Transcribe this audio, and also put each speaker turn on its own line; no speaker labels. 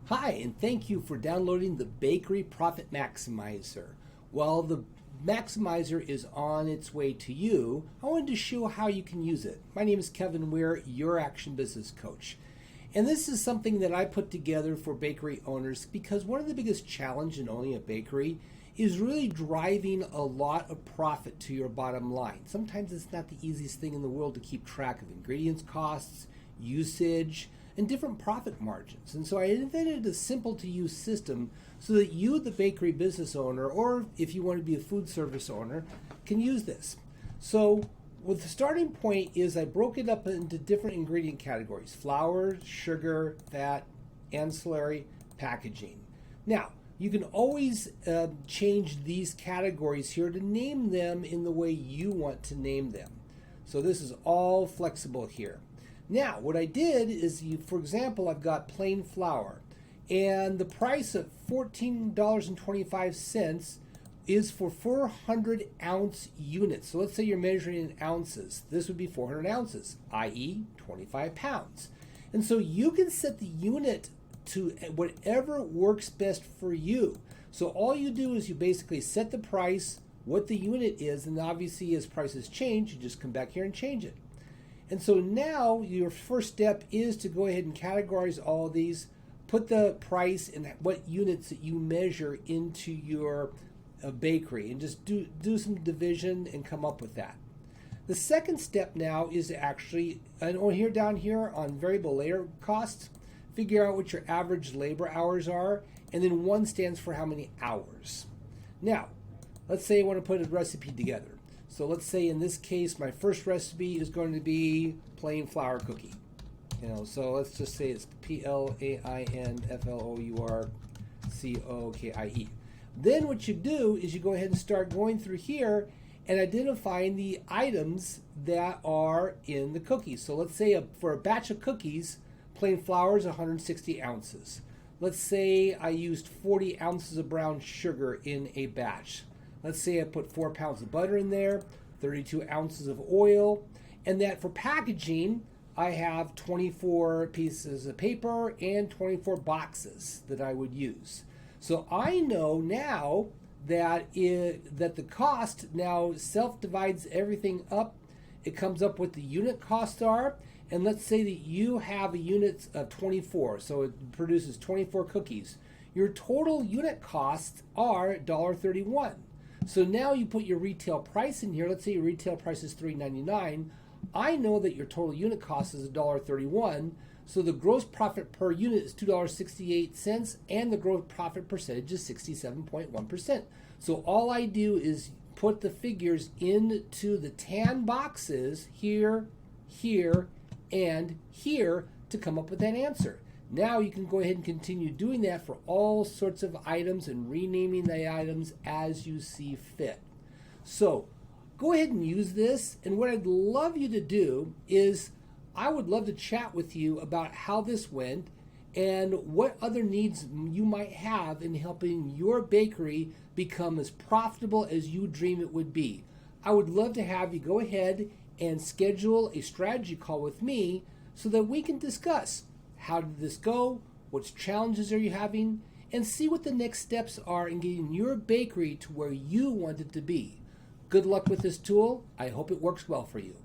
Hi, and thank you for downloading the Bakery Profit Maximizer. While the Maximizer is on its way to you, I wanted to show how you can use it. My name is Kevin Weir, your Action Business Coach. And this is something that I put together for bakery owners because one of the biggest challenges in owning a bakery is really driving a lot of profit to your bottom line. Sometimes it's not the easiest thing in the world to keep track of ingredients costs, usage, and different profit margins. And so I invented a simple to use system so that you, the bakery business owner, or if you want to be a food service owner, can use this. So the starting point is I broke it up into different ingredient categories: flour, sugar, fat, ancillary, packaging. Now, you can always change these categories here to name them in the way you want to name them. So this is all flexible here. Now, what I did is, for example, I've got plain flour, and the price of $14.25 is for 400 ounce units. So let's say you're measuring in ounces. This would be 400 ounces, i.e. 25 pounds. And so you can set the unit to whatever works best for you. So all you do is you basically set the price, what the unit is, and obviously as prices change, you just come back here and change it. And so now your first step is to go ahead and categorize all of these, put the price and what units that you measure into your bakery, and just do some division and come up with that. The second step now is to actually, down here on variable labor costs, figure out what your average labor hours are, and then 1 stands for how many hours. Now, let's say I want to put a recipe together. So let's say in this case, my first recipe is going to be plain flour cookie. So let's just say it's plainflourcookie. Then what you do is you go ahead and start going through here and identifying the items that are in the cookies. So let's say for a batch of cookies, plain flour is 160 ounces. Let's say I used 40 ounces of brown sugar in a batch. Let's say I put 4 pounds of butter in there, 32 ounces of oil, and that for packaging, I have 24 pieces of paper and 24 boxes that I would use. So I know now that the cost now self-divides everything up. It comes up what the unit costs are, and let's say that you have a unit of 24, so it produces 24 cookies. Your total unit costs are $1.31. So now you put your retail price in here. Let's say your retail price is $3.99. I know that your total unit cost is $1.31. So the gross profit per unit is $2.68, and the gross profit percentage is 67.1%. So all I do is put the figures into the tan boxes here, here, and here to come up with that answer. Now you can go ahead and continue doing that for all sorts of items and renaming the items as you see fit. So go ahead and use this. And what I'd love you to do is I would love to chat with you about how this went and what other needs you might have in helping your bakery become as profitable as you dream it would be. I would love to have you go ahead and schedule a strategy call with me so that we can discuss how did this go, what challenges are you having, and see what the next steps are in getting your bakery to where you want it to be. Good luck with this tool. I hope it works well for you.